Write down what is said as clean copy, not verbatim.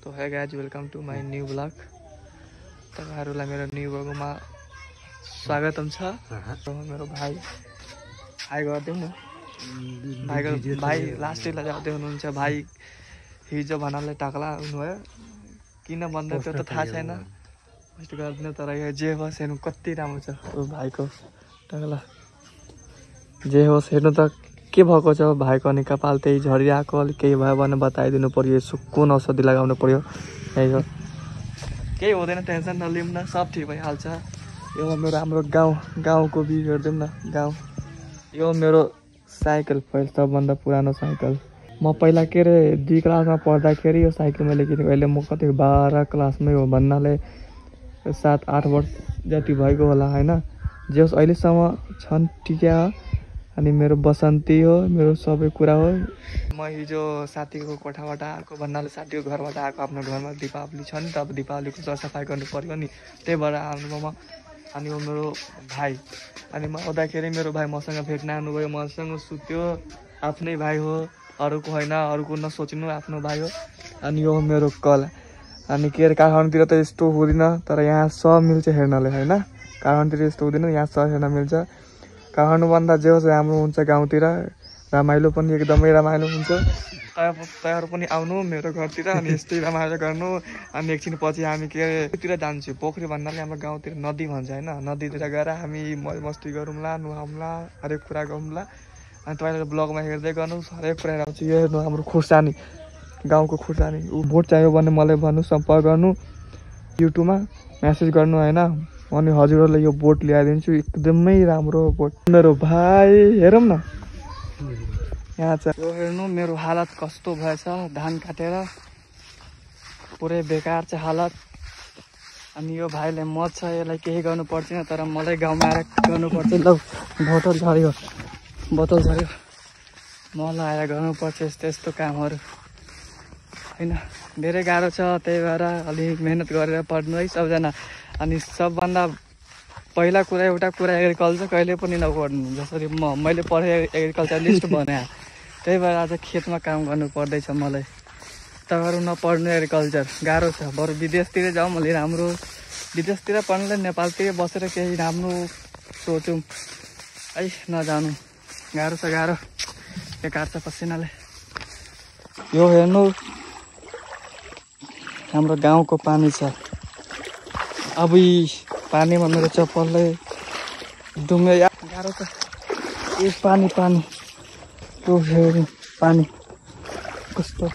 तो है guys welcome to my new blog. तपाईहरुलाई मेरो न्यू ब्लगमा स्वागतम छ। मेरो भाइ हाई गरिदिउँ न। भाइ लास्ट डेला जाँदै हुनुहुन्छ। भाइ हिजो भन्नाले टाक्ला हुनुभयो, किन भन्दै त्यो त थाहा छैन, पोस्ट गरिदिनु। तर यो जे होस् हेर्नु कति राम्रो छ भाइको टाक्ला। जे होस् हेर्नु त के भएको छ भाइको। अनि कपाल त्यही झरिआएको, अलिक केही भयो भने बताइदिनु पर्यो। यसो कुन औषधि लगाउनु पर्यो। यही हो, केही हुँदैन, टेन्सन नलिउँ न, सब ठिक भइहाल्छ। यो मेरो हाम्रो गाउँको भ्यू हेरिदिउँ न। गाउँ यो मेरो साइकल, सबभन्दा पुरानो साइकल। म पहिला के अरे 2 क्लासमा पढ्दाखेरि यो साइकल मैले किनेको। अहिले म कति 12 क्लासमै हो भन्नाले 7-8 वर्ष जति भएको होला होइन। जे होस् अहिलेसम्म छन् ठिकै हो। अनि मेरो बसन्ती हो, मेरो सबै कुरा हो। म हिजो साथीको कोठाबाट आएको भन्नाले साथीको घरबाट आएको। आफ्नो घरमा दीपावली छ नि त, अब दीपावलीको सरसफाइ गर्नु पर्यो नि, त्यही भएर आउनु म। अनि हो मेरो भाइ। अनि म आउँदाखेरि मेरो भाइ मसँग भेट्न आउनुभयो, मसँग सुत्यो। आफ्नै भाइ हो, अरूको होइन, अरूको नसोच्नु, आफ्नो भाइ हो। अनि यो मेरो कल। अनि के अरे काठमाडौँतिर त यस्तो हुँदैन, तर यहाँ सब मिल्छ हेर्नले होइन। काठमाडौँतिर यस्तो हुँदैन, यहाँ सब हेर्न मिल्छ। काठमाडौँभन्दा जे होस् राम्रो हुन्छ गाउँतिर, रमाइलो पनि एकदमै रमाइलो हुन्छ। तपाईँहरू पनि आउनु मेरो घरतिर, अनि यस्तै रमाइलो गर्नु। अनि एकछिन पछि हामी के अरेतिर जान्छु, पोखरी भन्नाले हाम्रो गाउँतिर नदी भन्छ होइन। नदीतिर गएर हामी मस्ती गरौँला, नुहाउँला, हरेक कुरा गरौँला। अनि तपाईँले ब्लगमा हेर्दै गर्नुहोस्, हरेक कुरा आउँछ। यो हेर्नु हाम्रो खुर्सानी, गाउँको खुर्सानी। भोट चाहियो भने मलाई भन्नु, सम्पर्क गर्नु, युट्युबमा म्यासेज गर्नु होइन। अनि हजुरहरूलाई यो बोट ल्याइदिन्छु, एकदमै राम्रो बोट। मेरो भाइ हेरौँ न, यहाँ छ। यो हेर्नु मेरो हालत कस्तो भएछ, धान काटेर पुरै बेकार छ हालत। अनि यो भाइले मत छ, यसलाई केही गर्नु पर्दैन, तर मलाई गाउँमा आएर गर्नुपर्छ। ल बोतल झऱ्यो, मलाई आएर गर्नुपर्छ यस्तो यस्तो कामहरू होइन। धेरै गाह्रो छ, त्यही भएर अलिक मेहनत गरेर पढ्नु है सबजना। अनि सबभन्दा पहिला कुरा एउटा कुरा एग्रिकल्चर कहिले पनि नगर्नु। जसरी मैले पढेँ एग्रिकल्चरलिस्ट बनाएँ, त्यही भएर आज खेतमा काम गर्नु पर्दैछ मलाई। तपाईँहरू नपढ्नु एग्रिकल्चर, गाह्रो छ। बरु विदेशतिर जाउँ अलि राम्रो, विदेशतिर पढ्नुलाई नेपालतिर बसेर केही राम्रो सोचौँ है। नजानु, गाह्रो छ, गाह्रो बेकार छ पसिनाले। यो हेर्नु हाम्रो गाउँको पानी छ। अब पानीमा मेरो चप्पलले डुङ्गे गाह्रो छ। ए पानी त्यो हेर्नु पानी कस्तो